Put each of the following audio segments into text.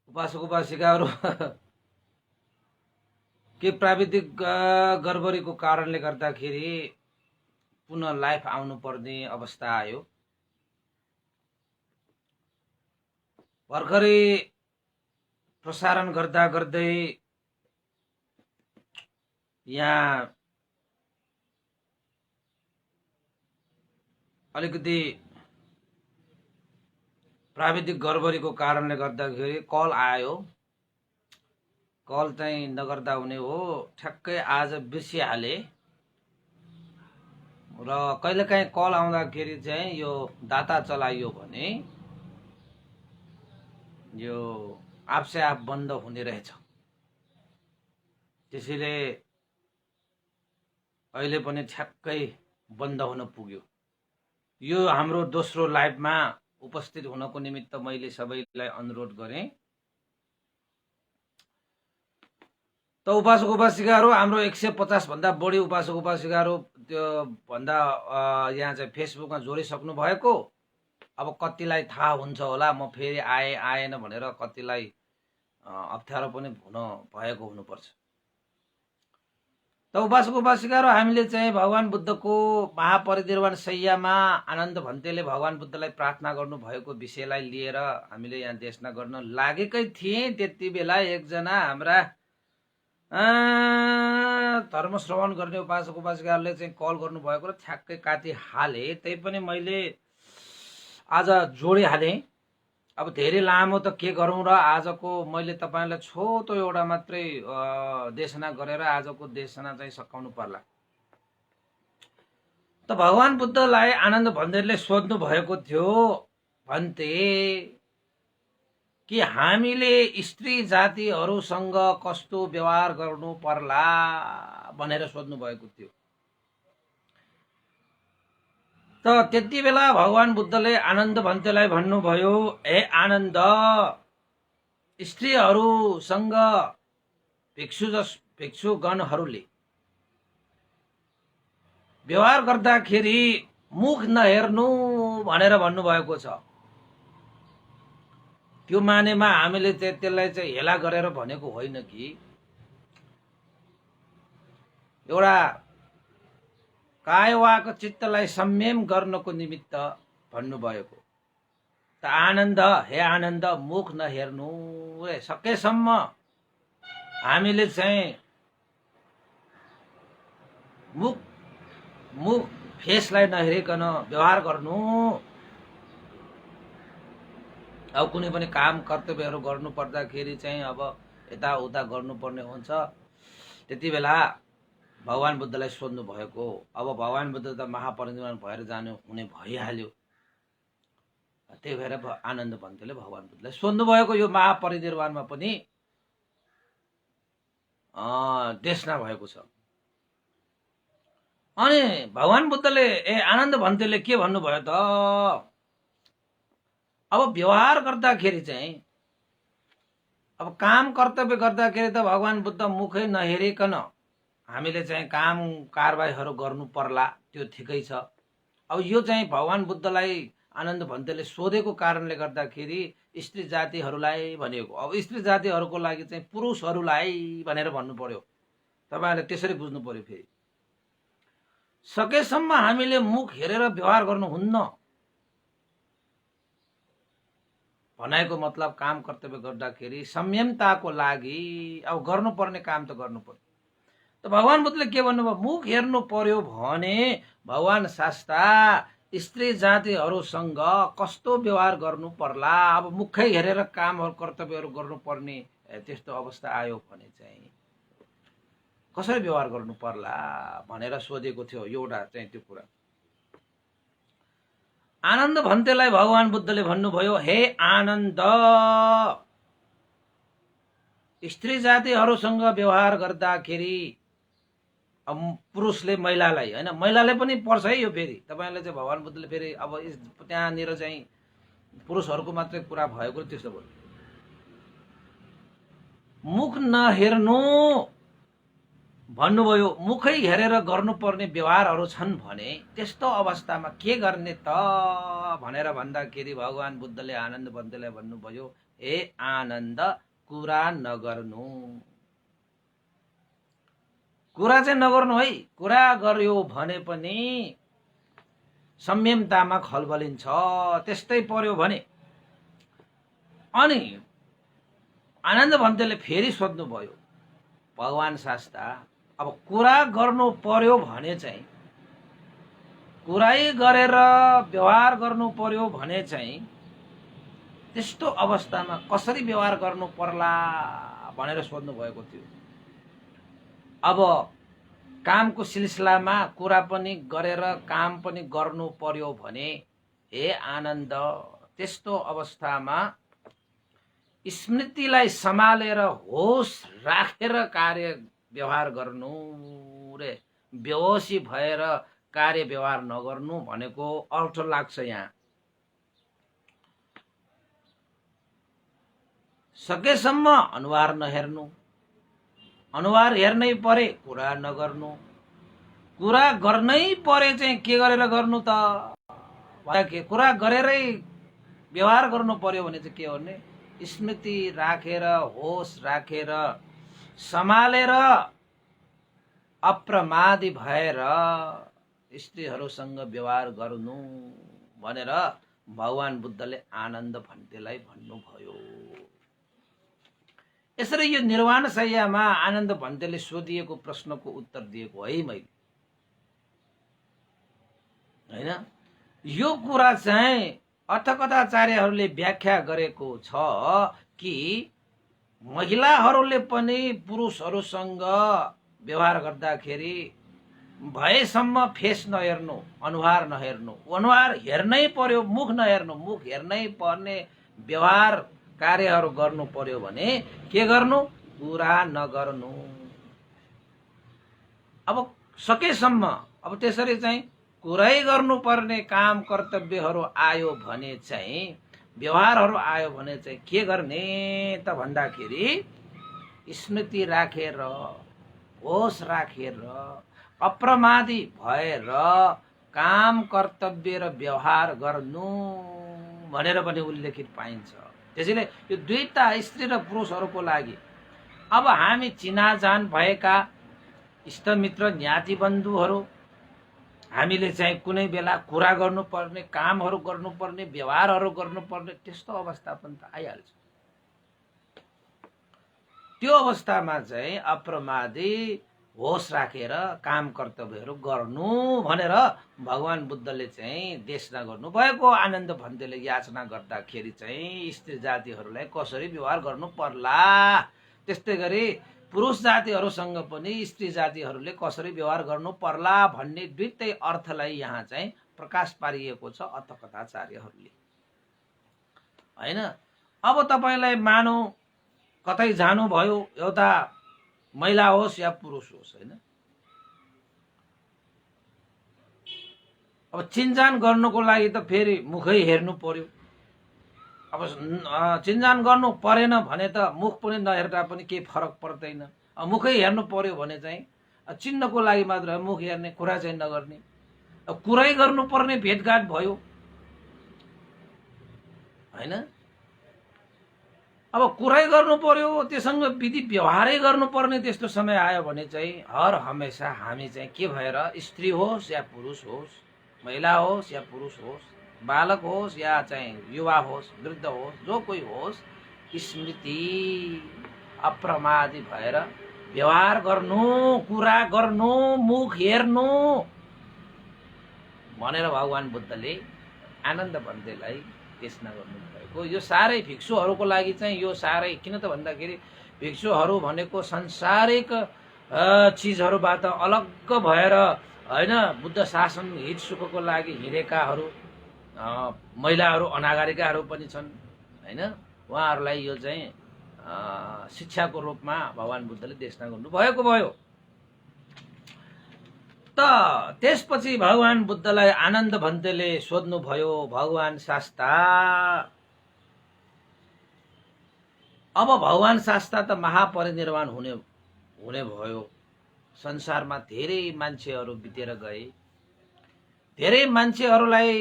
उपासक उपासिकाहरू के प्राविधिक गडबडीको कारणले गर्दाखेरि पुनः लाइभ आउनुपर्ने अवस्था आयो। भर्खरै प्रसारण गर्दा गर्दै यहाँ अलिकति प्राविधिक गडबडीको कारणले गर्दाखेरि कल आयो। कल चाहिँ नगर्दा हुने हो, ठ्याक्कै आज बिर्सिहाले। र कहिलेकाहीँ कल आउँदाखेरि चाहिँ यो डाटा चलाइयो भने यो आफसे आफ बन्द हुने रहेछ। त्यसैले अहिले पनि ठ्याक्कै बन्द हुन पुग्यो। यो हाम्रो दोस्रो लाइभमा उपस्थित हुनको निमित्त मैले सबैलाई अनुरोध गरेँ। त उपासक उपासिकाहरू हाम्रो 150 भन्दा बढी उपासक उपासिकाहरू त्यो भन्दा यहाँ चाहिँ फेसबुकमा जोडिसक्नु भएको। अब कतिलाई थाहा हुन्छ होला, म फेरि आएन भनेर कतिलाई अप्ठ्यारो पनि हुन भएको हुनुपर्छ। त उपासक उपासिकाहरू हामीले चाहिँ भगवान बुद्धको महापरिनिर्वाण शैय्यामा आनन्द भन्तेले भगवान बुद्धलाई प्रार्थना गर्नुभएको विषयलाई लिएर हामीले यहाँ देशना गर्न लागेकै थिएँ। त्यति बेला एकजना हाम्रा धर्म श्रवण गर्ने उपासक उपासिकाहरूले चाहिँ कल गर्नुभएको र ठ्याक्कै काटी हाले। त्यही पनि मैले आज जोडिहालेँ। अब धेरै लामो त के गरौँ र आजको मैले तपाईँलाई छोटो एउटा मात्रै देशना गरेर आजको देशना चाहिँ सकाउनु पर्ला। त भगवान बुद्धलाई आनन्द भन्देले सोध्नु भएको थियो, भन्ते कि हामीले स्त्री जातिहरूसँग कस्तो व्यवहार गर्नु पर्ला भनेर सोध्नु भएको थियो। त त्यति बेला भगवान बुद्धले आनन्द भन्तेलाई भन्नुभयो, हे आनन्द, स्त्रीहरूसँग भिक्षुगणहरूले व्यवहार गर्दाखेरि मुख नहेर्नु भनेर भन्नुभएको छ। त्यो मानेमा हामीले त्यसलाई चाहिँ हेला गरेर भनेको होइन कि, एउटा कायवाक चित्तलाई संयम गर्नको निमित्त भन्नुभएको। त आनन्द, हे आनन्द, मुख नहेर्नु रे। सकेसम्म हामीले चाहिँ मुख फेसलाई नहेरिकन व्यवहार गर्नु। अब कुनै पनि काम कर्तव्यहरू गर्नु पर्दाखेरि चाहिँ अब यताउता गर्नुपर्ने हुन्छ। त्यति बेला भगवान बुद्धलाई सोध्नु भएको। अब भगवान बुद्ध त महापरिनिर्वाण भएर जानु हुने भइहाल्यो। त्यही भएर आनन्द भन्तेले भगवान बुद्धलाई सोध्नु भएको। यो महापरिनिर्वाणमा पनि देशना भएको छ। अनि भगवान बुद्धले आनन्द भन्तेले के भन्नुभयो त, अब व्यवहार गर्दाखेरि चाहिँ अब काम कर्तव्य गर्दाखेरि त भगवान बुद्ध मुखै नहेरिकन हामीले चाहिँ काम कारबाहीहरू गर्नु पर्ला, त्यो ठिकै छ। अब यो चाहिँ भगवान बुद्धलाई आनन्द भन्तेले सोधेको कारणले गर्दाखेरि स्त्री जातिहरूलाई भनेको। अब स्त्री जातिहरूको लागि चाहिँ पुरुषहरूलाई भनेर भन्नु पर्यो। तपाईँहरूले त्यसरी बुझ्नु पर्यो। फेरि सकेसम्म हामीले मुख हेरेर व्यवहार गर्नुहुन्न भनाइको मतलब काम कर्तव्य गर्दाखेरि संयमताको लागि अब गर्नुपर्ने काम त गर्नु पर्यो। त भगवान बुद्धले के भन्नुभयो, मुख हेर्नु पर्यो भने भगवान शास्ता स्त्री जातिहरूसँग कस्तो व्यवहार गर्नु पर्ला। अब मुखै हेरेर कामहरू कर्तव्यहरू गर्नुपर्ने त्यस्तो अवस्था आयो भने चाहिँ कसरी व्यवहार गर्नु पर्ला भनेर सोधेको थियो। एउटा चाहिँ त्यो कुरा। आनन्द भन्तेलाई भगवान बुद्धले भन्नुभयो, हे आनन्द, स्त्री जातिहरूसँग व्यवहार गर्दाखेरि पुरुषले महिलालाई होइन, महिलाले पनि पर्छ है यो। फेरि तपाईँले चाहिँ भगवान बुद्धले फेरि अब त्यहाँनिर चाहिँ पुरुषहरूको मात्रै कुरा भएको त्यस्तो भयो। मुख नहेर्नु भन्नुभयो मुखै हेरेर गर्नुपर्ने व्यवहारहरू छन् भने त्यस्तो अवस्थामा के गर्ने त भनेर भन्दाखेरि भगवान बुद्धले आनन्द भन्तेलाई भन्नुभयो, हे आनन्द, कुरा नगर्नु। कुरा चाहिँ नगर्नु है। कुरा गर्यो भने पनि संयमतामा खलबलिन्छ, त्यस्तै पर्यो भने। अनि आनन्द भन्तेले फेरि सोध्नुभयो, भगवान शास्ता, अब कुरा गर्नु पर्यो भने चाहिँ, कुरै गरेर व्यवहार गर्नु पर्यो भने चाहिँ त्यस्तो अवस्थामा कसरी व्यवहार गर्नु पर्ला भनेर सोध्नु भएको थियो। अब कामको सिलसिलामा कुरा पनि गरेर काम पनि गर्नु पर्यो भने हे आनन्द, त्यस्तो अवस्थामा स्मृतिलाई सम्हालेर होस राखेर कार्य व्यवहार गर्नु रे, बेहोसी भएर कार्य व्यवहार नगर्नु भनेको अल्टो लाग्छ। यहाँ सकेसम्म अनुहार नहेर्नु, अनुहार हेर्नै परे कुरा नगर्नु, कुरा गर्नै परे चाहिँ के गरेर गर्नु त, कुरा गरेरै व्यवहार गर्नु पर्यो भने चाहिँ के गर्ने, स्मृति राखेर होस राखेर सम्हालेर अप्रमादी भएर स्त्रीहरूसँग व्यवहार गर्नु भनेर भगवान बुद्धले आनन्द भन्तेलाई भन्नुभयो। यसरी यो निर्वाण शय्यामा आनन्द भन्तेले सोधिएको प्रश्नको उत्तर दिएको है मैले, हैन। यो कुरा चाहिँ अर्थकथाचार्यहरूले व्याख्या गरेको छ कि महिलाहरूले पनि पुरुषहरूसँग व्यवहार गर्दाखेरि भएसम्म फेस नहेर्नु, अनुहार नहेर्नु, अनुहार हेर्नै पर्यो, मुख नहेर्नु, मुख हेर्नै पर्ने व्यवहार कार्यहरू गर्नु पर्यो भने के गर्नु, कुरा नगर्नु। अब सकेसम्म अब त्यसरी चाहिँ कुरै गर्नुपर्ने काम कर्तव्यहरू आयो भने चाहिँ, व्यवहारहरू आयो भने चाहिँ के गर्ने त भन्दाखेरि स्मृति राखेर होस राखेर अप्रमादी भएर काम कर्तव्य र व्यवहार गर्नु भनेर पनि उल्लेखित पाइन्छ। त्यसैले यो दुईटा स्त्री र पुरुषहरूको लागि अब हामी चिनाजान भएका इष्टमित्र ज्ञाति बन्धुहरू हामीले चाहिँ कुनै बेला कुरा गर्नुपर्ने, कामहरू गर्नुपर्ने, व्यवहारहरू गर्नुपर्ने त्यस्तो अवस्था पनि त आइहाल्छ। त्यो अवस्थामा चाहिँ अप्रमादी होस राखेर काम कर्तव्यहरू गर्नु भनेर भगवान बुद्धले चाहिँ देशना गर्नु भएको। आनन्द भन्तेले याचना गर्दाखेरि चाहिँ स्त्री जातिहरूलाई कसरी व्यवहार गर्नु पर्ला, त्यस्तै गरी पुरुष जातिहरूसँग पनि स्त्री जातिहरूले कसरी व्यवहार गर्नु पर्ला भन्ने दुईटै अर्थलाई यहाँ चाहिँ प्रकाश पारिएको छ अर्थकथाचार्यहरूले, हैन। अब तपाईलाई मानौ कतै जानुभयो, एउटा महिला होस् या पुरुष होस्, हैन, अब चिनजान गर्नुको लागि त फेरि मुखै हेर्नु पर्यो। अब चिनजान गर्नु परेन भने त मुख पनि नहेर्दा पनि केही फरक पर्दैन। अब मुखै हेर्नु पर्यो भने चाहिँ चिन्नको लागि मात्र मुख हेर्ने, कुरा चाहिँ नगर्ने। अब कुरै गर्नुपर्ने भेटघाट भयो, हैन, अब कुरै गर्नु पर्यो, त्योसँग विधि व्यवहारै गर्नुपर्ने त्यस्तो समय आयो भने चाहिँ हर हमेशा हामी चाहिँ के भएर, स्त्री होस् या पुरुष होस्, महिला होस् या पुरुष होस्, बालक होस् या चाहिँ युवा होस्, वृद्ध होस्, जो कोही होस्, स्मृति अप्रमादी भएर व्यवहार गर्नु, कुरा गर्नु, मुख हेर्नु भनेर भगवान बुद्धले आनन्द भन्तेलाई देशना गर्नुभएको। यो साह्रै भिक्षुहरूको लागि चाहिँ यो साह्रै, किन त भन्दाखेरि भिक्षुहरू भनेको सांसारिक चिजहरूबाट अलग्ग भएर, हैन, बुद्ध शासन हित सुखको लागि हिँडेकाहरू महिलाहरू, अनागरिकाहरू पनि छन्, हैन। उहाँहरूलाई यो चाहिँ शिक्षाको रूपमा भगवान बुद्धले देशना गर्नुभएको भयो। त त्यसपछि भगवान बुद्धलाई आनन्द भन्तेले सोध्नुभयो, भगवान शास्ता, अब भगवान शास्ता त महापरिनिर्वाण हुने भयो, संसारमा धेरै मान्छेहरू बितेर गए। धेरै मान्छेहरूलाई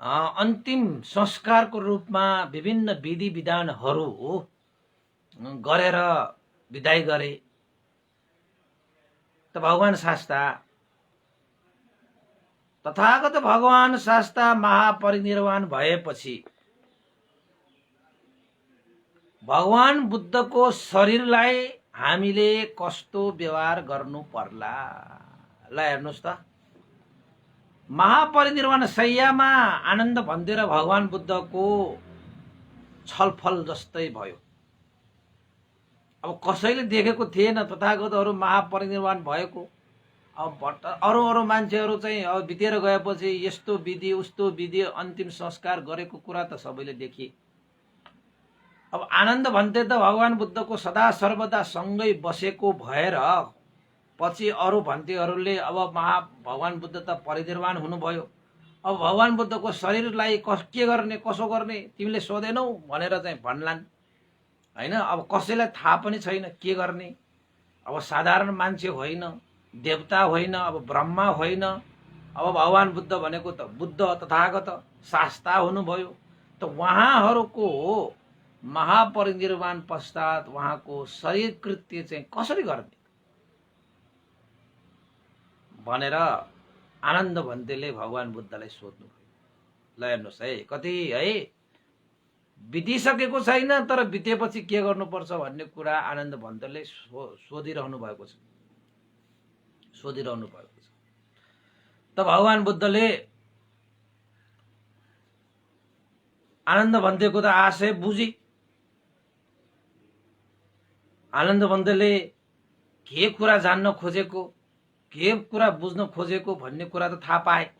अन्तिम संस्कारको रूपमा विभिन्न विधि विधानहरू गरेर विदाई गरे। त भगवान शास्ता तथागत भगवान शास्ता महापरिनिर्वाण भएपछि भगवान बुद्धको शरीरलाई हामीले कस्तो व्यवहार गर्नु पर्ला। ल हेर्नुस् त, महापरिनिर्वाण शैय्यामा आनन्द भन्देर भगवान बुद्धको छलफल जस्तै भयो। अब कसैले देखेको थिएन तथागतहरू महापरिनिर्वाण भएको। अब अरू अरू मान्छेहरू चाहिँ अब बितेर गएपछि यस्तो विधि उस्तो विधि अन्तिम संस्कार गरेको कुरा त सबैले देखे। अब आनन्द भन्ते त भगवान बुद्धको सदा सर्वदा सँगै बसेको भएर पछि अरू भन्तेहरूले अब भगवान बुद्ध त परिनिर्वाण हुनुभयो, अब भगवान बुद्धको शरीरलाई के गर्ने कसो गर्ने तिमीले सोधेनौ भनेर चाहिँ भन्लान् हैन। अब कसैलाई थाहा पनि छैन के गर्ने। अब साधारण मान्छे होइन, देवता होइन, अब ब्रह्मा होइन, अब भगवान बुद्ध भनेको त बुद्ध तथागत शास्ता हुनुभयो। त उहाँहरूको महापरिनिर्वाण पश्चात उहाँको शरीर कृत्य चाहिँ कसरी गर्ने भनेर आनन्द भन्तेले भगवान बुद्धलाई सोध्नुभयो। ल हेर्नुहोस् है, कति है बितिसकेको छैन तर बितेपछि के गर्नुपर्छ भन्ने कुरा आनन्द भन्तेले सोधिरहनु भएको छ। त भगवान बुद्धले आनन्द भन्तेको त आशय बुझी। आनन्द भन्तेले के कुरा जान्न खोजेको, के कुरा बुझ्न खोजेको भन्ने कुरा त थाहा पाए।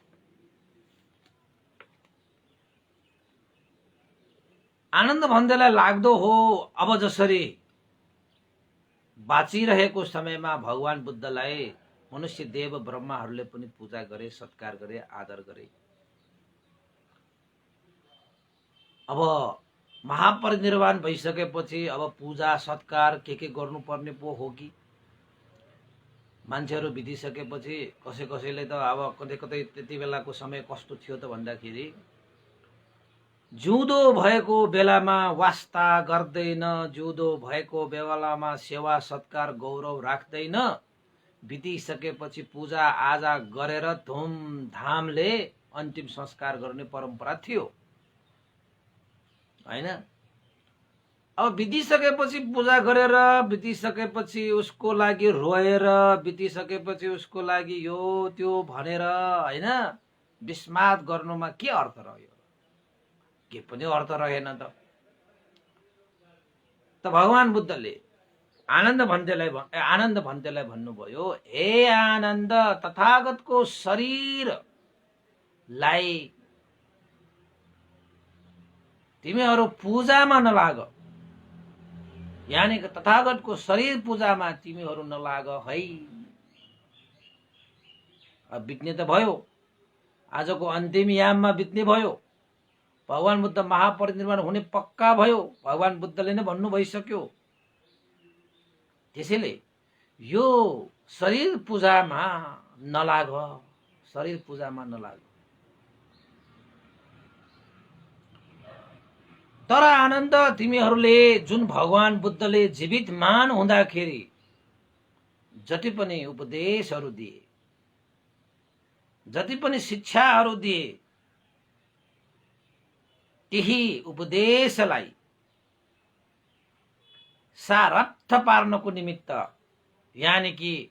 आनन्द भन्तेलाई लाग्दो हो अब जसरी बाँचिरहेको समयमा भगवान बुद्धलाई मनुष्य देव ब्रह्माहरूले पनि पूजा गरे, सत्कार गरे, आदर गरे। अब महापरिनिर्वाण भइसकेपछि अब पूजा सत्कार के गर्नुपर्ने पो हो कि। मान्छेहरू बितिसकेपछि कसैले त अब कतै त्यति बेलाको समय कस्तो थियो त भन्दाखेरि जिउँदो भएको बेलामा वास्ता गर्दैन, जिउँदो भएको बेलामा सेवा सत्कार गौरव राख्दैन, बितिसकेपछि पूजा आजा गरेर धुमधामले अन्तिम संस्कार गर्ने परम्परा थियो हैन। अब बितिसकेपछि पूजा गरेर, बितिसकेपछि उसको लागि रोएर, बितिसकेपछि उसको लागि यो त्यो भनेर हैन विस्मात गर्नुमा के अर्थ रह्यो? के पनि अर्थ रहेन त। भगवान बुद्धले आनन्द भन्तेलाई भन्नुभयो, हे आनन्द, तथागतको शरीरलाई तिमीहरू पूजामा नलाग, यानी कि तथागतको शरीर पूजामा तिमीहरू नलाग है। अब बित्ने त भयो, आजको अन्तिम याममा बित्ने भयो। भगवान बुद्ध महापरिनिर्वाण हुने पक्का भयो, भगवान बुद्धले नै भन्नु भइसक्यो। त्यसैले यो शरीर पूजामा नलाग, शरीर पूजामा नलाग। तर आनन्द, तिमीहरूले जुन भगवान बुद्धले जीवितमान हुँदाखेरि जति पनि उपदेशहरू दिए, जति पनि शिक्षाहरू दिए, त्यही उपदेशलाई सारथ पार्नको निमित्त, यानी कि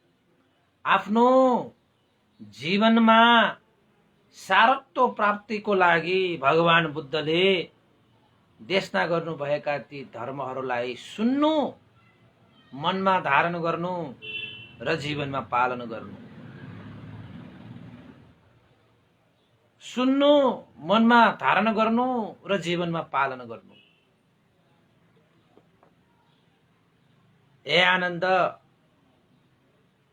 आफ्नो जीवनमा सारत्व प्राप्तिको लागि भगवान बुद्धले देशना गर्नुभएका ती धर्महरूलाई सुन्नु, मनमा धारण गर्नु र जीवनमा पालन गर्नु। सुन्नु, मनमा धारण गर्नु र जीवनमा पालन गर्नु। ए आनन्द,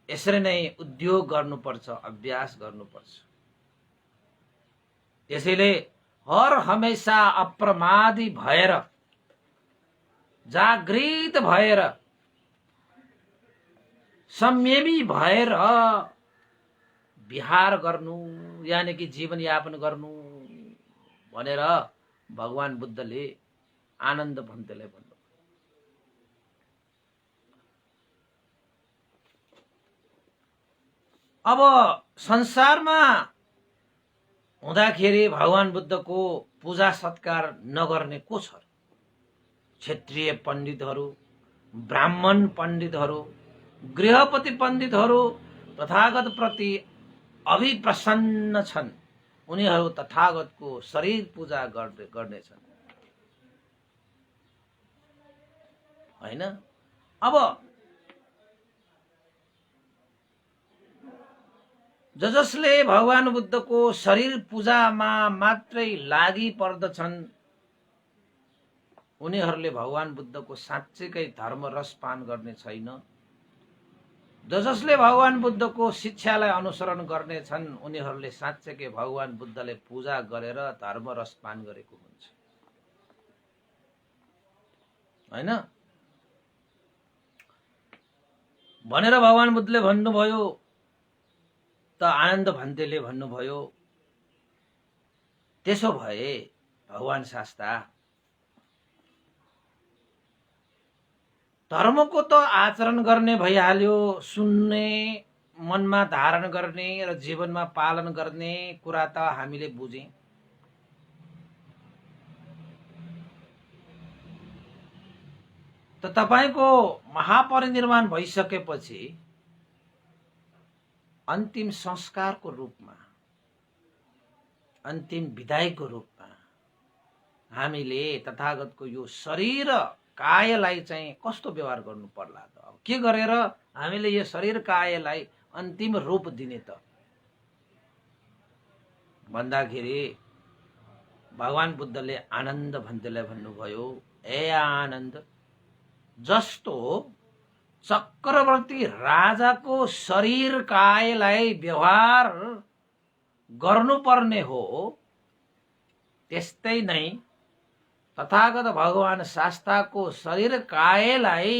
यसरी नै उद्योग गर्नुपर्छ, अभ्यास गर्नुपर्छ। त्यसैले हर हमेशा अप्रमादी भएर, जागृत भएर संयमी भएर विहार गर्नु यानि कि जीवन यापन गर्नु भनेर भगवान बुद्धले आनन्द भन्तेलाई भन्नु। अब संसारमा हुँदाखेरि भगवान बुद्धको पूजा सत्कार नगर्ने को छ? क्षेत्रीय पण्डितहरू, ब्राह्मण पण्डितहरू, गृहपति पण्डितहरू तथागत प्रति अभिप्रसन्न छन्। उनीहरू तथागतको शरीर पूजा गर्नेछन्, हैन? अब जसले भगवान बुद्धको शरीर पूजामा मात्रै लागि पर्दछन् उनीहरूले भगवान बुद्धको साँच्चैकै धर्म रस पान गर्ने छैन। जसले भगवान बुद्धको शिक्षालाई अनुसरण गर्नेछन् उनीहरूले साँच्चैकै भगवान बुद्धले पूजा गरेर धर्म रस पान गरेको हुन्छ, हैन? भनेर भगवान बुद्धले भन्नुभयो। त आनन्द भन्तेले भन्नुभयो, त्यसो भए भगवान शास्ता धर्मको त आचरण गर्ने भइहाल्यो, सुन्ने, मनमा धारण गर्ने र जीवनमा पालन गर्ने कुरा त हामीले बुझे। त तपाईको महापरिनिर्वाण भइसकेपछि अन्तिम संस्कारको रूपमा, अन्तिम विदाईको रूपमा हामीले तथागतको यो शरीर कायलाई चाहिँ कस्तो व्यवहार गर्नु पर्ला त? अब के गरेर हामीले यो शरीर कायलाई अन्तिम रूप दिने त भन्दाखेरि भगवान बुद्धले आनन्द भन्तेलाई भन्नुभयो, ए आनन्द, जस्तो चक्रवर्ती राजाको शरीर कायलाई व्यवहार गर्नुपर्ने हो त्यस्तै नै तथागत भगवान शास्ताको शरीर कायलाई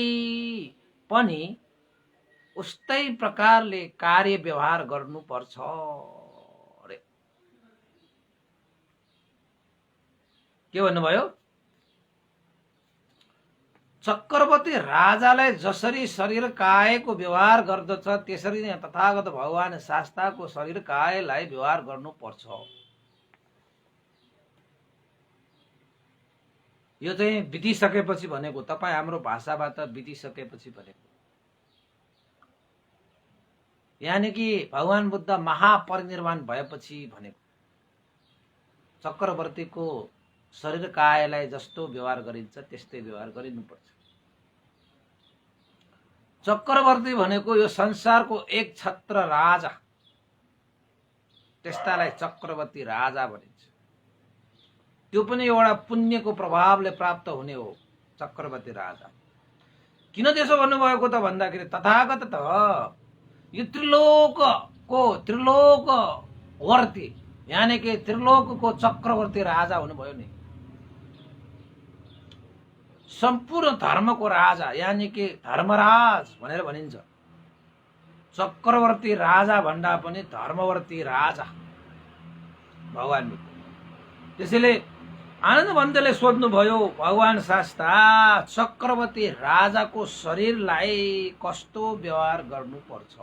पनि उस्तै प्रकारले कार्य व्यवहार गर्नुपर्छ अरे। के भन्नुभयो? चक्रवर्ती राजालाई जसरी शरीर कायको व्यवहार गर्दछ त्यसरी नै तथागत भगवान शास्ताको शरीर कायलाई व्यवहार गर्नुपर्छ। यो चाहिँ बितिसकेपछि भनेको, तपाईँ हाम्रो भाषाबाट बितिसकेपछि भनेको, यानि कि भगवान बुद्ध महापरिनिर्वाण भएपछि भनेको। चक्रवर्तीको शरीर कायलाई जस्तो व्यवहार गरिन्छ त्यस्तै व्यवहार गरिनुपर्छ। चक्रवर्ती भनेको यो संसारको एक छत्र राजा, त्यस्तालाई चक्रवर्ती राजा भनिन्छ। त्यो पनि एउटा पुण्यको प्रभावले प्राप्त हुने हो चक्रवर्ती राजा। किन त्यसो भन्नुभएको त भन्दाखेरि तथागत त यो त्रिलोकवर्ती यानी कि त्रिलोकको चक्रवर्ती राजा हुनुभयो नि, सम्पूर्ण धर्मको राजा यानी कि धर्मराज भनेर भनिन्छ। चक्रवर्ती राजा भन्दा पनि धर्मवर्ती राजा भगवान बुद्ध। त्यसैले आनन्द भन्तेले सोध्नुभयो, भगवान शास्ता चक्रवर्ती राजाको शरीरलाई कस्तो व्यवहार गर्नुपर्छ?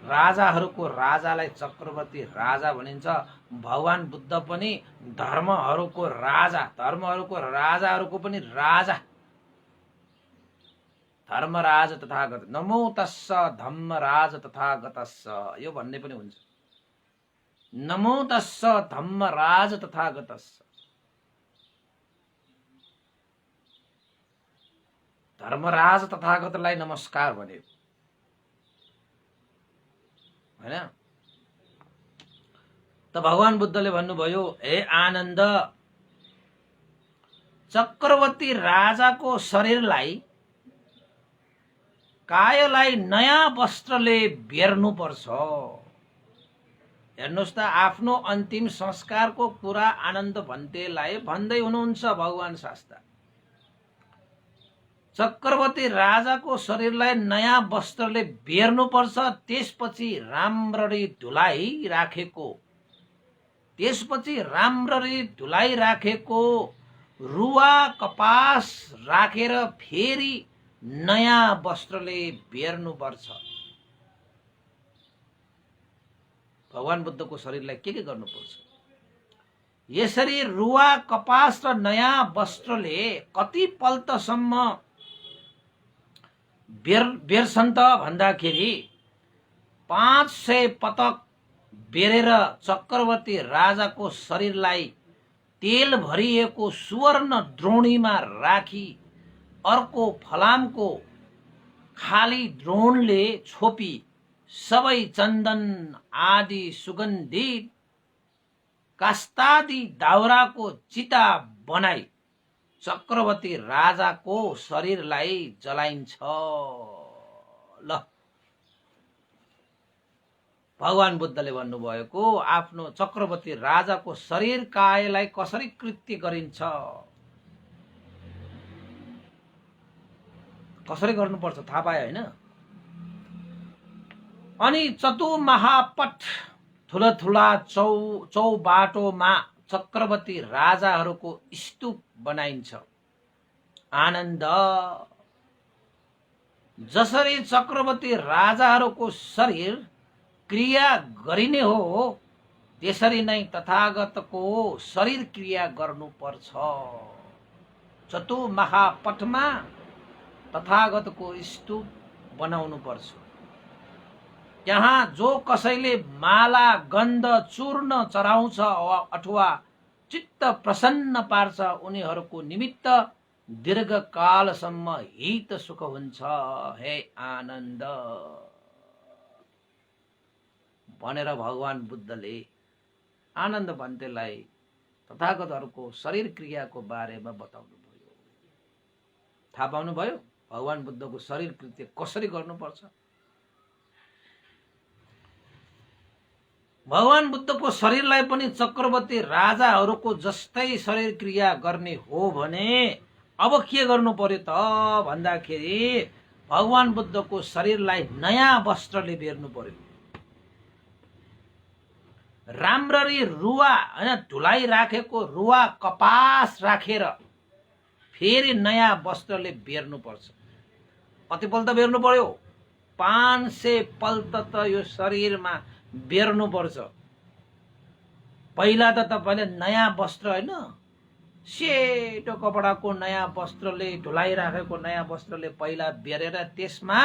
राजाहरूको राजालाई चक्रवर्ती राजा भनिन्छ। भगवान बुद्ध पनि धर्महरूको राजा, धर्महरूको राजाहरूको पनि राजा, धर्मराज तथागत। नमो तस्स धम्मराज तथागतस्स, यो भन्ने पनि हुन्छ। नमो तस्स धम्मराज तथागतस्स, धर्मराज तथागतलाई नमस्कार भन्यो, हैन? त भगवान बुद्धले भन्नुभयो, हे आनन्द, चक्रवर्ती राजाको शरीरलाई कायलाई नयाँ वस्त्रले बेर्नुपर्छ। हेर्नुहोस् त, आफ्नो अन्तिम संस्कारको कुरा आनन्द भन्तेलाई भन्दै हुनुहुन्छ भगवान शास्ता। चक्रवर्ती राजाको शरीरलाई नयाँ वस्त्रले बेर्नुपर्छ, त्यसपछि राम्ररी धुलाई राखेको रुवा कपास राखेर फेरि नयाँ वस्त्रले बेर्नुपर्छ। भगवान बुद्धको शरीरलाई के गर्नुपर्छ? यसरी रुवा कपास र नयाँ वस्त्रले कति पल्टसम्म बेर्छन् त भन्दाखेरि 500 पटक बेरेर चक्रवर्ती राजाको शरीरलाई तेल भरिएको सुवर्ण द्रोणीमा राखी अर्को फलामको खाली द्रोणले छोपी सबै चन्दन आदि सुगन्धित कास्तादि दाउराको चिता बनाई चक्रवर्ती राजाको शरीरलाई जलाइन्छ। ल, भगवान बुद्धले भन्नुभएको आफ्नो चक्रवर्ती राजाको शरीर कायलाई कसरी कृत्य गरिन्छ, कसरी गर्नुपर्छ थाहा पाए होइन? अनि चतुर्महापट ठुला चौबाटोमा चक्रवर्ती राजाहरूको स्तूप बनाइन्छ। आनन्द, जसरी चक्रवर्ती राजाहरूको शरीर क्रिया गरिने हो त्यसरी नै तथागतको शरीर क्रिया गर्नुपर्छ। चतुर्महापटमा तथागतको स्तूप बनाउनु पर्छ। यहाँ जो कसैले माला गन्ध चूर्ण चढाउँछ अथवा चित्त प्रसन्न पार्छ उनीहरूको निमित्त दीर्घकालसम्म हित सुख हुन्छ। हे आनन्द भनेर भगवान बुद्धले आनन्द भन्तेलाई तथागतहरूको शरीर क्रियाको बारेमा बताउनु भयो। थाहा पाउनु भयो भगवान बुद्धको शरीर कृत्य कसरी गर्नुपर्छ। भगवान बुद्धको शरीरलाई पनि चक्रवर्ती राजाहरूको जस्तै शरीर क्रिया गर्ने हो भने अब के गर्नु पर्यो त भन्दाखेरि भगवान बुद्धको शरीरलाई नयाँ वस्त्रले बेर्नु पर्यो। राम्ररी रुवा हैन धुलाई राखेको रुवा कपास राखेर फेरि नयाँ वस्त्रले बेर्नु पर्छ। कति पल्ट बेर्नु पर्यो? 500 पल्ट त यो शरीरमा बेर्नु पर्छ। पहिला त तपाईले नयाँ वस्त्र हैन सेतो कपडाको नयाँ वस्त्रले धुलाई राखेको नयाँ वस्त्रले पहिला बेरेर त्यसमा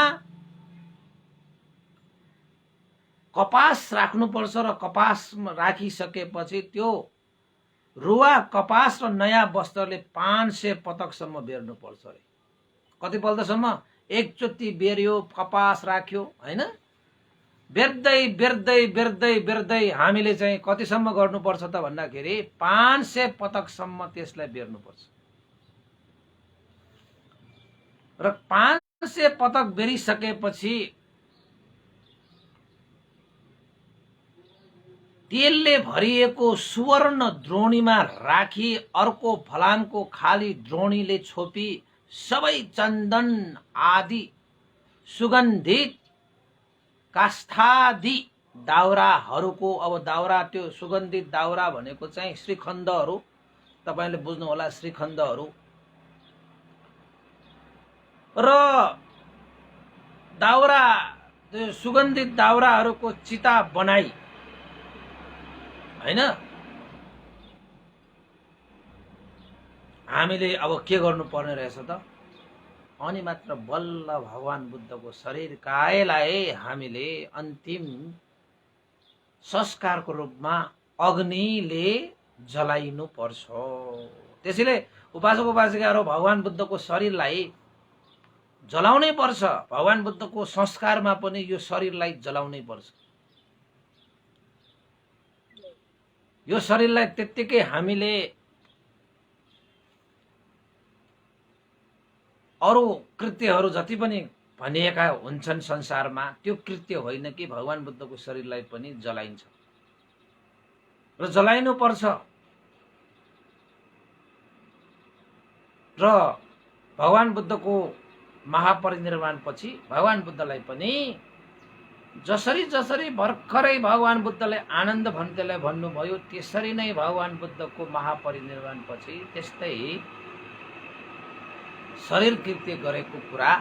कपास राख्नुपर्छ र कपास राखिसकेपछि त्यो रुवा कपास र नयाँ वस्त्रले 500 पटकसम्म बेर्नुपर्छ अरे। कति पल्टसम्म? एकचोटि बेर्यो कपास राख्यो हैन, बेर्दै बेर्दै बेर्दै बेर्दै हामीले चाहिँ कतिसम्म गर्नुपर्छ त भन्दाखेरि 500 पटकसम्म त्यसलाई बेर्नुपर्छ। र 500 पटक बेरिसकेपछि तेलले भरिएको सुवर्ण द्रोणीमा राखी अर्को फलामको खाली द्रोणीले छोपी सबै चन्दन आदि सुगन्धित काष्ठादि दाउराहरूको, अब दाउरा त्यो सुगन्धित दाउरा भनेको चाहिँ श्रीखण्डहरू, तपाईले बुझ्नु होला श्रीखण्डहरू, र दाउरा त्यो सुगन्धित दाउराहरूको चिता बनाई हैन हामीले अब के गर्नु पर्ने रहेछ त? अनि मात्र बल्ल भगवान बुद्धको शरीर कायलाई हामीले अन्तिम संस्कारको रूपमा अग्निले जलाइनु पर्छ। त्यसैले उपासक उपासिकाहरू भगवान बुद्धको शरीरलाई जलाउनै पर्छ। भगवान बुद्धको संस्कारमा पनि यो शरीरलाई जलाउनै पर्छ। यो शरीरलाई त्यत्तिकै हामीले अरू कृत्यहरू जति पनि भनिएका हुन्छन् संसारमा त्यो कृत्य होइन कि भगवान बुद्धको शरीरलाई पनि जलाइन्छ र जलाइनु पर्छ। र भगवान बुद्धको महापरिनिर्वाणपछि भगवान बुद्धलाई पनि जसरी जसरी भर्खरै भगवान बुद्धले आनन्द भन्तेलाई भन्नुभयो, त्यसरी नै भगवान बुद्धको महापरिनिर्वाणपछि त्यस्तै शरीर कृत्य गरेको कुरा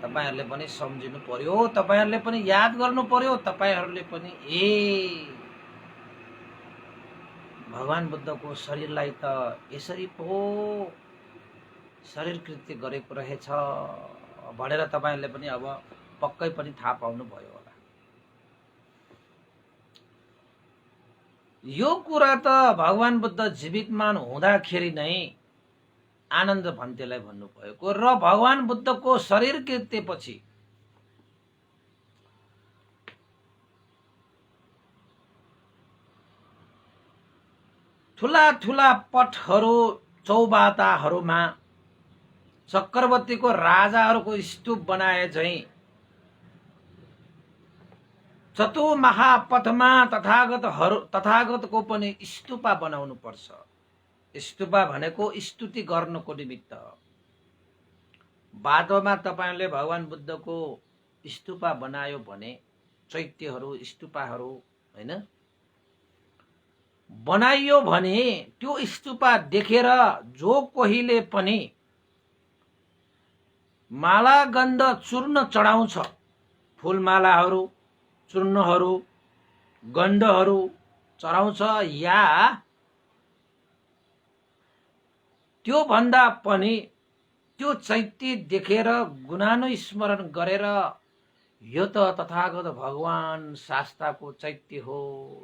तपाईहरुले पनि सम्झिनु पर्यो, तपाईहरुले पनि याद गर्नु पर्यो। तपाईहरुले पनि भगवान बुद्धको शरीरलाई त यसरी पो शरीर कृत्य गरेको रहेछ भनेर तपाईहरुले पनि अब पक्कै पनि थाहा पाउनु भयो होला। यो कुरा त भगवान बुद्ध जीवितमान हुँदाखेरि नै आनन्द भन्तेलाई भन्नुभएको र भगवान बुद्धको शरीर कृत्यपछि ठुला ठुला पटहरू चौबाताहरूमा चक्रवर्तीको राजाहरूको स्तूप बनाए झैं चतु महापथमा तथागतको पनि स्तूपा बनाउनु पर्छ। स्तूपा भनेको स्तुति गर्नको निमित्त। बाटोमा तपाईले भगवान बुद्धको स्तूपा बनायो भने चैत्यहरू स्तूपाहरू हैन बनाइयो भने त्यो स्तूपा देखेर जो कोहीले पनि माला गन्ध चूर्ण चढाउँछ, फूलमालाहरू चूर्णहरू गन्धहरू चढाउँछ या त्यो भन्दा पनि त्यो चैत्य देखेर गुणानुस्मरण गरेर यो त तथागत भगवान शास्ताको चैत्य हो,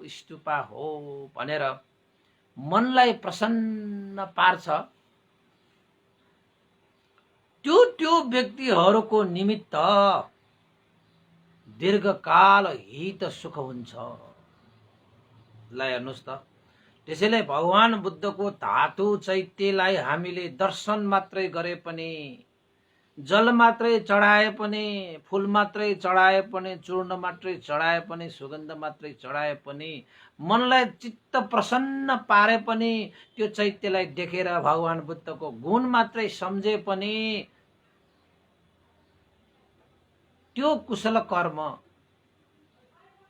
स्तूपा हो भनेर मनलाई प्रसन्न पार्छ, त्यो व्यक्तिहरूको निमित्त दीर्घकाल हित सुख हुन्छ। ल हेर्नुस् त, त्यसैले भगवान बुद्धको धातु चैत्यलाई हामीले दर्शन मात्रै गरे पनि, जल मात्रै चढाए पनि, फूल मात्रै चढाए पनि, चूर्ण मात्रै चढाए पनि, सुगन्ध मात्रै चढाए पनि, मनलाई चित्त प्रसन्न पारे पनि, त्यो चैत्यलाई देखेर भगवान बुद्धको गुण मात्रै सम्झे पनि त्यो कुशल कर्म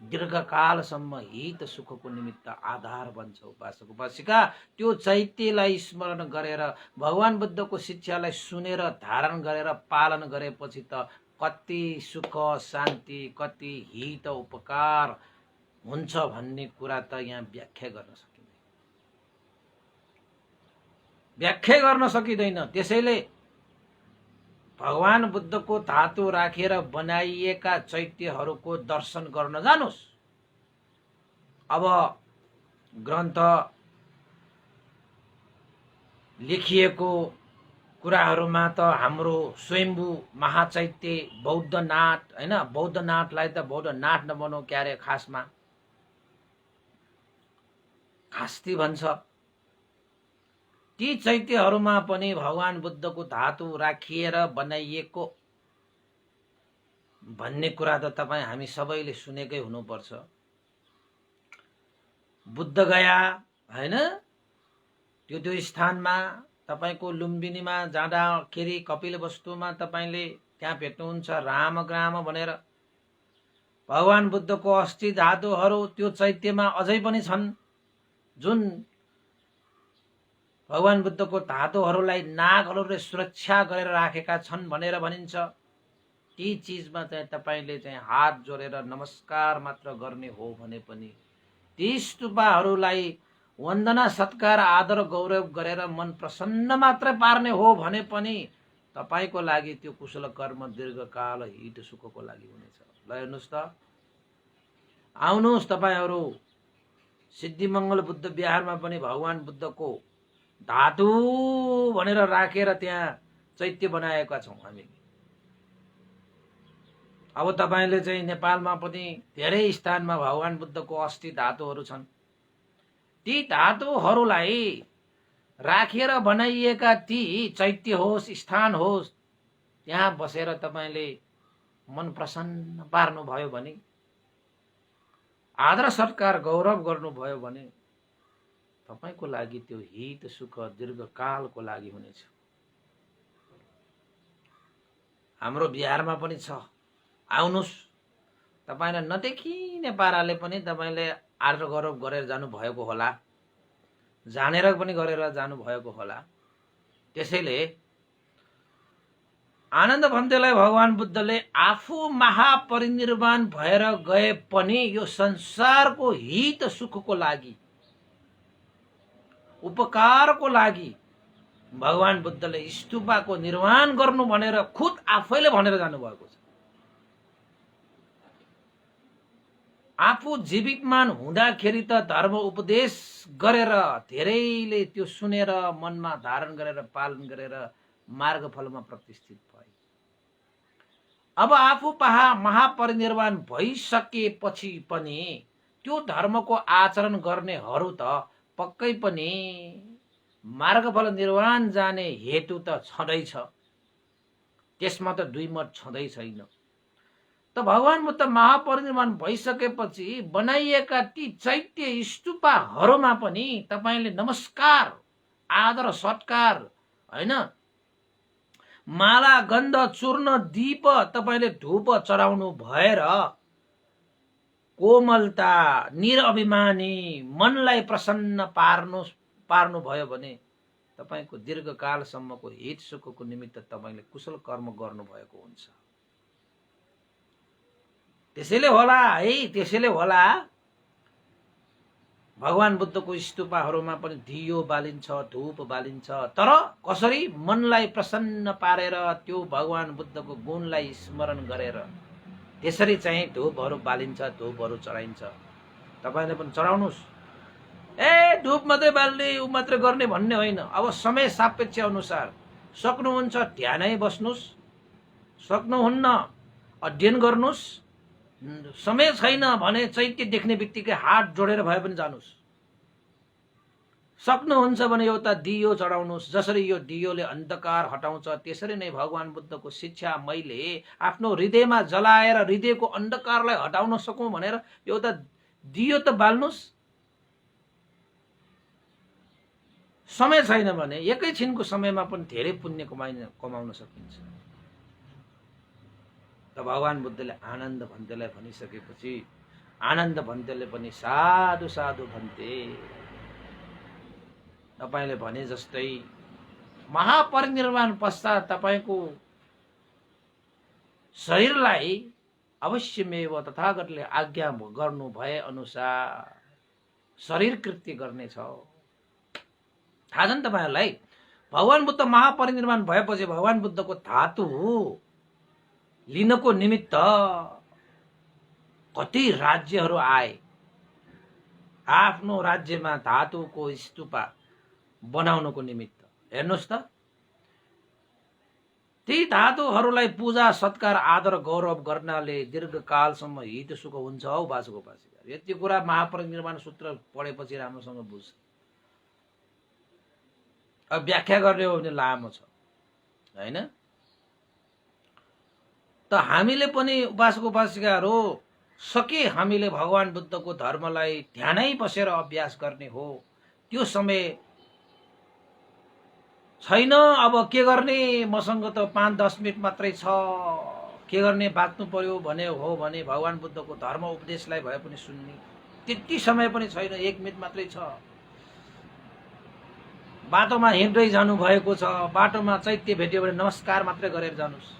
दीर्घकालसम्म हित सुखको निमित्त आधार बन्छ। उपासक उपासिका त्यो चैत्यलाई स्मरण गरेर भगवान बुद्धको शिक्षालाई सुनेर धारण गरेर पालन गरेपछि त कति सुख शान्ति कति हित उपकार हुन्छ भन्ने कुरा त यहाँ व्याख्या गर्न सकिँदैन। त्यसैले भगवान बुद्धको धातु राखेर बनाइएका चैत्यहरूको दर्शन गर्न जानुस्। अब ग्रन्थ लेखिएको कुराहरूमा त हाम्रो स्वयम्भू महाचैत्य बौद्धनाथ हैन, बौद्धनाथलाई त बौद्धनाथ नभनौ क्यारे, खासमा खास्ती भन्छ। ती चैत्यहरूमा पनि भगवान बुद्धको धातु राखिएर बनाइएको भन्ने कुरा त तपाई हामी सबैले सुनेकै हुनुपर्छ। बुद्ध गया हैन, त्यो स्थानमा तपाईको लुम्बिनीमा जाँदाखेरि कपिलवस्तुमा तपाईले त्यहाँ भेट्नुहुन्छ रामग्राम भनेर भगवान बुद्धको अस्थि धातुहरू त्यो चैत्यमा अझै पनि छन्, जुन भगवान बुद्धको धातुहरूलाई नागहरूले सुरक्षा गरेर राखेका छन् भनेर भनिन्छ। ती चीजमा चाहिँ तपाईले चाहिँ हात जोडेर नमस्कार मात्र गर्ने हो भने पनि, ती स्तूपहरूलाई वन्दना सत्कार आदर गौरव गरेर मन प्रसन्न मात्र पार्ने हो भने पनि तपाईको लागि त्यो कुशल कर्म दीर्घकाल हित सुखको लागि हुनेछ। ल हेर्नुस् त, आउनुस् तपाईहरू सिद्धिमंगल बुद्ध विहारमा पनि भगवान बुद्धको धातु भनेर राखेर त्यहाँ चैत्य बनाएका छौं हामीले। अब तपाईले चाहिँ नेपालमा पनि धेरै स्थानमा भगवान बुद्धको अस्थि धातुहरू छन्। ती धातुहरूलाई राखेर बनाइएका ती चैत्य होस् स्थान होस्, त्यहाँ बसेर तपाईले मन प्रसन्न पार्नु भयो भने, आदर सत्कार गौरव गर्नुभयो भने तपाईको लागि त्यो हित सुख दीर्घकालको लागि हुनेछ। हाम्रो बिहारमा पनि छ, आउनुस्। तपाईलाई नदेखिने पाराले पनि तपाईले आदर गौरव गरेर जानु भएको होला, जानेर पनि गरेर जानु भएको होला। त्यसैले आनन्द भन्तेलाई भगवान बुद्धले आफू महापरिनिर्वाण भएर गए पनि यो संसारको हित सुखको लागि, उपकारको लागि भगवान बुद्धले स्तूपको निर्माण गर्नु भनेर खुद आफैले भनेर जानुभएको छ। आफू जीवितमान हुँदाखेरि त धर्म उपदेश गरेर धेरैले त्यो सुनेर मनमा धारण गरेर पालन गरेर मार्गफलमा प्रतिष्ठित भए। अब आफू महापरिनिर्वाण भइसकेपछि पनि त्यो धर्मको आचरण गर्नेहरू त पक्कै पनि मार्गफल निर्वाण जाने हेतु त छँदैछ, त्यसमा त दुई मत छँदै छैन। त भगवान बुद्ध महापरिनिर्वाण भइसकेपछि बनाइएका ती चैत्य स्तूपहरूमा पनि तपाईले नमस्कार, आदर, सत्कार, हैन, माला, गन्ध, चूर्ण, दीप तपाईले धूप चढाउनु भएर कोमलता, निरअभिमानी मनलाई प्रसन्न पार्नु भयो भने तपाईको दीर्घकालसम्मको हित सुखको निमित्त तपाईले कुशल कर्म गर्नु भएको हुन्छ। त्यसैले होला भगवान बुद्धको स्तूपहरूमा पनि दियो बालिन्छ, धूप बालिन्छ, तर कसरी मनलाई प्रसन्न पारेर त्यो भगवान बुद्धको गुणलाई स्मरण गरेर त्यसरी चाहिँ धूपहरू बालिन्छ, धूपहरू चढाइन्छ। तपाईले पनि चढाउनुस्। धूप मात्रै बाल्ने उ मात्रै गर्ने भन्ने होइन। अब समय सापेक्ष अनुसार सक्नुहुन्छ ध्यानै बस्नुस्, सक्नुहुन्न अध्ययन गर्नुस्, समय छैन भने चैत्य देख्ने बित्तिकै हात जोडेर भए पनि जानुस्। सक्नुहुन्छ भने एउटा दियो चढाउनुस्। जसरी यो दियोले अन्धकार हटाउँछ त्यसरी नै भगवान बुद्धको शिक्षा मैले आफ्नो हृदयमा जलाएर हृदयको अन्धकारलाई हटाउन सकौं भनेर एउटा दियो त बाल्नुस्। समय छैन भने एकैछिनको समयमा पनि धेरै पुण्य कमाउन सकिन्छ। त भगवान बुद्धले आनन्द भन्तेलाई भनिसकेपछि आनन्द भन्तेले पनि साधु साधु भन्ते। तपाईले भने जस्तै महापरिनिर्वाण पश्चात तपाईको शरीरलाई अवश्यमेव तथागतले आज्ञा गर्नु भए अनुसार शरीर कृत्य गर्नेछ। थाहा छ नि तपाईहरुलाई, भगवान बुद्ध महापरिनिर्वाण भएपछि भगवान बुद्धको धातु लिनको निमित्त कति राज्यहरू आए। आफ्नो राज्यमा धातुको स्तूपा बनाउनको निमित्त हेर्नुस् त, ती धातुहरूलाई पूजा सत्कार आदर गौरव गर्नाले दीर्घकालसम्म हित सुख हुन्छ। हौ उपासक-उपासिका, यति कुरा महापरिनिर्वाण सूत्र पढेपछि राम्रोसँग बुझ। अब व्याख्या गर्ने हो भने लामो छ हैन। त हामीले पनि उपासक-उपासिकाहरू सके हामीले भगवान बुद्धको धर्मलाई ध्यानै बसेर अभ्यास गर्ने हो। त्यो समय छैन। अब के गर्ने, मसँग त 5-10 मिनट मात्रै छ, के गर्ने, बाँच्नु पर्यो भने हो भने भगवान बुद्धको धर्म उपदेशलाई भए पनि सुन्ने त्यति समय पनि छैन। 1 मिनट मात्रै छ। बाटोमा हिँड्दै जानु भएको छ, बाटोमा चैत्य भेट्यो भने नमस्कार मात्रै गरेर जानुस्।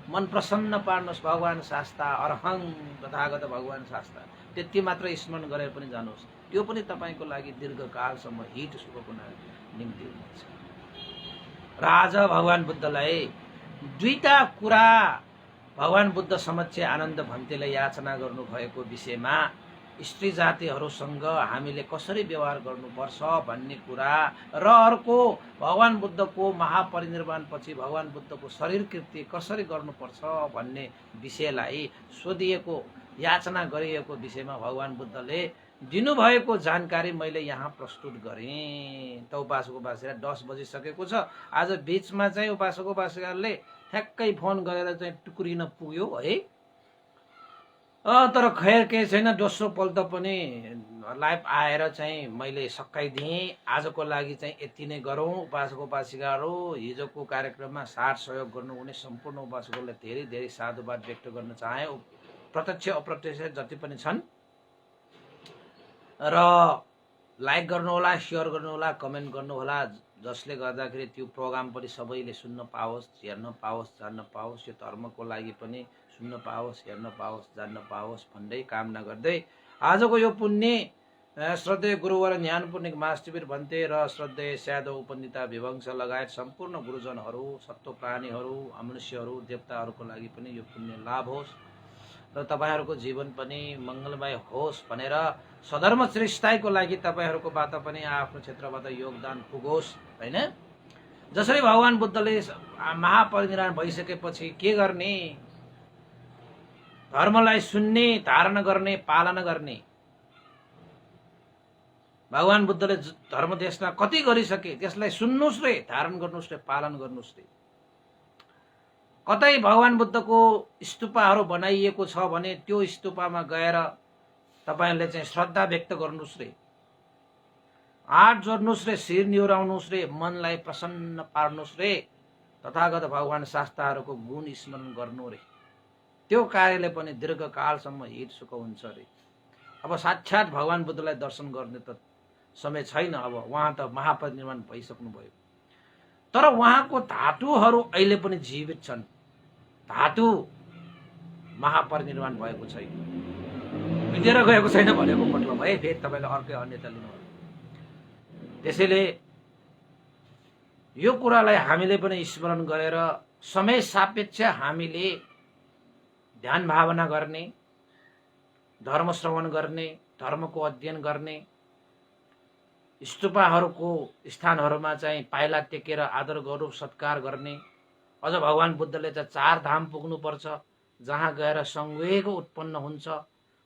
मन प्रसन्न पार्नुस् भगवान शास्ता, अरहं तथागत भगवान शास्ता, त्यति मात्रै स्मरण गरेर पनि जानुस्। त्यो पनि तपाईको लागि दीर्घकालसम्म हित सुखको निम्ति हुनेछ। राजा भगवान बुद्धलाई दुईटा कुरा भगवान बुद्ध समक्ष आनन्द भन्तेले याचना गर्नु भएको विषयमा स्त्री जातिहरूसँग हामीले कसरी व्यवहार गर्नुपर्छ भन्ने कुरा र अर्को भगवान बुद्धको महापरिनिर्वाण पछि भगवान बुद्धको शरीर कृत्य कसरी गर्नुपर्छ भन्ने विषयलाई सोधिएको याचना गरिएको विषयमा भगवान बुद्धले दिनुभएको जानकारी मैले यहाँ प्रस्तुत गरेँ। त उपासक-उपासिका 10 बजिसकेको छ। आज बीचमा चाहिँ उपासक-उपासिकाले ठ्याक्कै फोन गरेर चाहिँ टुक्रिन पुग्यो है। तर खैर केही छैन। दोस्रो पल्ट पनि लाइभ आएर चाहिँ मैले सकाइदिएँ। आजको लागि चाहिँ यति नै गरौँ। उपासक उपासिकाहरू, हिजोको कार्यक्रममा साथ सहयोग गर्नुहुने सम्पूर्ण उपासकहरूलाई धेरै धेरै साधुवाद व्यक्त गर्न चाहे। प्रत्यक्ष अप्रत्यक्ष जति पनि छन्, र लाइक गर्नुहोला, सेयर गर्नुहोला, कमेन्ट गर्नुहोला, जसले गर्दाखेरि त्यो प्रोग्राम पनि सबैले सुन्न पाओस्, हेर्न पाओस्, जान्न पाओस्। यो धर्मको लागि पनि सुन्न पाओस्, हेर्न पाओस्, जान्न पाओस् भन्दै कामना गर्दै आजको यो पुण्य श्रद्धेय गुरुवर ज्ञान पुण्य मास्टिवीर भन्ते र श्रद्धेय स्यादव उपनिता विभंश लगायत सम्पूर्ण गुरुजनहरू, सत्व प्राणीहरू, मनुष्यहरू, देवताहरूको लागि पनि यो पुण्य लाभ होस् र तपाईहरूको जीवन पनि मङ्गलमय होस् भनेर सधर्म श्रेष्ठाइको लागि तपाईहरूकोबाट पनि आफ्नो क्षेत्रबाट योगदान पुगोस् हैन। जसरी भगवान बुद्धले महापरिनिर्वाण भइसकेपछि के गर्ने, धर्मलाई सुन्ने, धारण गर्ने, पालना गर्ने। भगवान बुद्धले धर्म देशमा कति गरिसके, त्यसलाई सुन्नुस् रे, धारण गर्नुस् रे, पालन गर्नुस् रे। कतै भगवान बुद्धको स्तूपहरू बनाइएको छ भने त्यो स्तूपमा गएर तपाईहरुले चाहिँ श्रद्धा व्यक्त गर्नुस् रे, हात जोड्नुस् रे, शिर निहुराउनुस् रे, मनलाई प्रसन्न पार्नुस् रे, तथागत भगवान शास्त्रहरूको गुण स्मरण गर्नु रे। त्यो कार्यले पनि दीर्घकालसम्म हित सुख हुन्छ रे। अब साक्षात भगवान बुद्धलाई दर्शन गर्ने त समय छैन। अब उहाँ त महापरिनिर्वाण भइसक्नु भयो, तर उहाँको धातुहरू अहिले पनि जीवित छन्। धातु महापरिनिर्वाण भएको छैन, बितेर गएको छैन भनेको मतलब है। फेरि तपाईले अर्कै अन्यता लिनु। त्यसैले यो कुरालाई हामीले पनि स्मरण गरेर समय सापेक्ष हामीले ध्यान भावना गर्ने, धर्म श्रवण गर्ने, धर्मको अध्ययन गर्ने, स्तूपहरूको स्थानहरूमा चाहिँ पाइला टेकेर आदर गौरव सत्कार गर्ने। अझ भगवान बुद्धले चाहिँ 4 धाम पुग्नु पर्छ, जहाँ गएर संवेग उत्पन्न हुन्छ।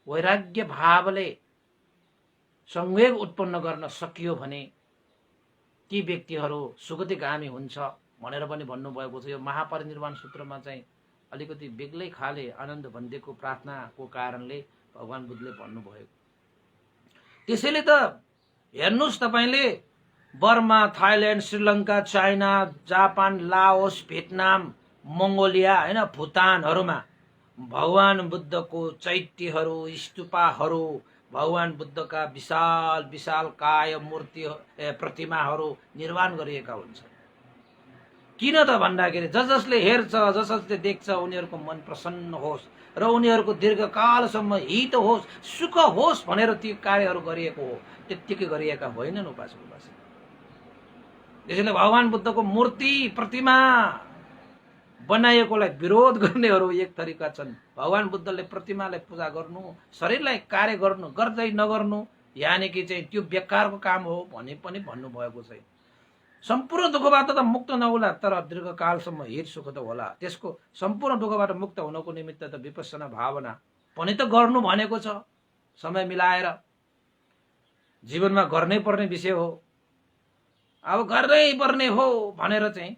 वैराग्य भावले संवेग उत्पन्न गर्न सकियो भने ती व्यक्तिहरू सुगतिगामी हुन्छ भनेर पनि भन्नुभएको छ। यो महापरिनिर्वाण सूत्रमा चाहिँ अलिकति बेग्लै खाले आनन्द भन्देको प्रार्थनाको कारणले भगवान बुद्धले भन्नुभएको। त्यसैले त हेर्नुस् तपाईले, Burma, Thailand, Sri Lanka, China, Japan, Laos, Vietnam, Mongolia हैन, भुटानहरूमा भगवान बुद्धको चैत्यहरू, स्तूपहरू, भगवान बुद्धका विशाल विशाल काय मूर्ति प्रतिमाहरू निर्माण गरिएका हुन्छन्। किन त भन्दाखेरि जसले हेर्छ, जसले देख्छ उनीहरूको मन प्रसन्न होस् र उनीहरूको दीर्घकालसम्म हित होस्, सुख होस् भनेर ती कार्यहरू गरिएको हो। त्यतिकै गरिएका होइनन् उपासक उपासिका। त्यसैले भगवान बुद्धको मूर्ति प्रतिमा बनाइएकोलाई विरोध गर्नेहरू एक तरिका छन्। भगवान बुद्धले प्रतिमालाई पूजा गर्नु, शरीरलाई कार्य गर्नु, गर्दै नगर्नु यानि कि चाहिँ त्यो बेकारको काम हो भने पनि भन्नुभएको छैन। सम्पूर्ण दुःखबाट त मुक्त नहोला, तर दीर्घकालसम्म हित सुख त होला। त्यसको सम्पूर्ण दुःखबाट मुक्त हुनको निमित्त त विपස්සना भावना पनि त गर्नु भनेको छ। समय मिलाएर जीवनमा गर्नै पर्ने विषय हो। अब गर्नै पर्ने हो भनेर चाहिँ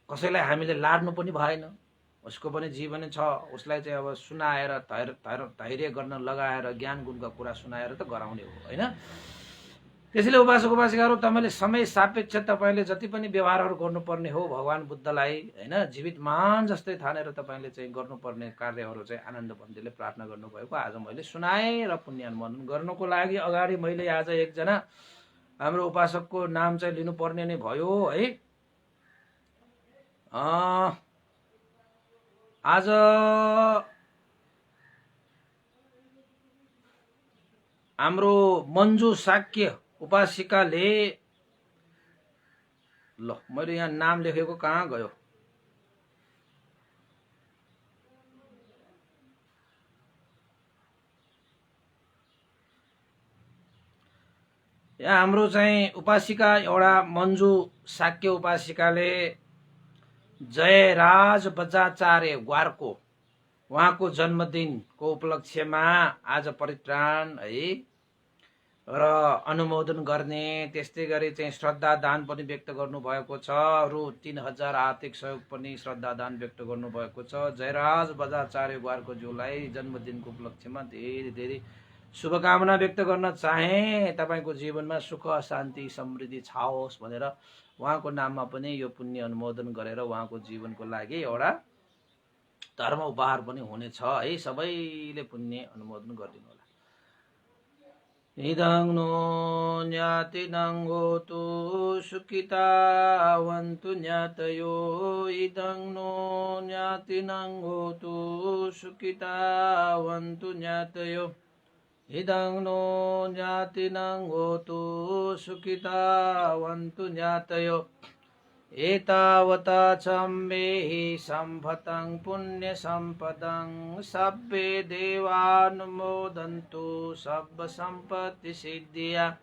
कसैलाई हामीले लाड्नु पनि भएन। उसको पनि जीवन छ, उसलाई चाहिँ अब सुनाएर धैर्य गर्न लगाएर ज्ञान गुणका कुरा सुनाएर त गराउने हो हैन। त्यसैले उपासक उपासिकाहरू, तपाईले समय सापेक्ष तपाईले जति पनि व्यवहारहरू गर्नुपर्ने हो भगवान बुद्धलाई हैन जीवित मान जस्तै ठानेर तपाईले चाहिँ गर्नुपर्ने कार्यहरू चाहिँ आनन्द भन्तीले प्रार्थना गर्नुभएको आज मैले सुनाएँ। र पुण्यानुमोदन गर्नको लागि अगाडि मैले आज एकजना हाम्रो उपासकको नाम चाहिँ लिनुपर्ने नै भयो है। आज हाम्रो मन्जु साक्य उपासिकाले, ल मैले यहाँ नाम लेखेको कहाँ गयो, यहाँ हाम्रो चाहिँ उपासिका एउटा मन्जु साक्य उपासिकाले जयराज बजाचार्य ग्वारको उहाँको जन्मदिनको उपलक्ष्यमा आज परित्राण है र अनुमोदन गर्ने, त्यस्तै गरी चाहिँ श्रद्धा दान पनि व्यक्त गर्नुभएको छ। रु 3000 आर्थिक सहयोग पनि श्रद्धा दान व्यक्त गर्नुभएको छ। जयराज बजाचार्य गुहारको ज्यूलाई जन्मदिनको उपलक्ष्यमा धेरै धेरै शुभकामना व्यक्त गर्न चाहे। तपाईँको जीवनमा सुख शान्ति समृद्धि छाओस् भनेर उहाँको नाममा पनि यो पुण्य अनुमोदन गरेर उहाँको जीवनको लागि एउटा धर्म उपहार पनि हुनेछ है। सबैले पुण्य अनुमोदन गरिदिनु होला। इदं नो ज्ञातिनं होतु सुखितावन्तु ज्ञातयो। इदं नो ज्ञातिनं होतु सुखितावन्तु ज्ञातयो। इदं नो ज्ञातिनं होतु सुखितावन्तु ज्ञातयो। एतावता चम्बेहि सम्भतं पुण्यसम्पदं सब्बे देवानुमोदन्तु सर्वसम्पत्तिसिद्धिया।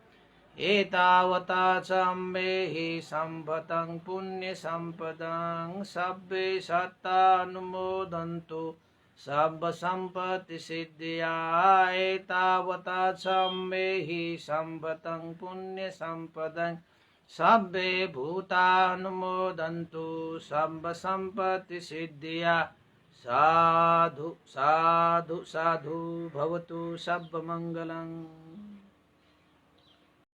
एतावता चम्बेहि सम्भतं पुण्यसम्पदं सब्बे सत्तानुमोदन्तु सर्वसम्पत्तिसिद्धिया। एतावता चम्बेहि सम्भतं पुण्यसम्पदं सब्बे भूतानुमोदन्तु सर्वसम्पत्तिसिद्धिया। साधु साधु साधु भवतु सर्वमङ्गलम्।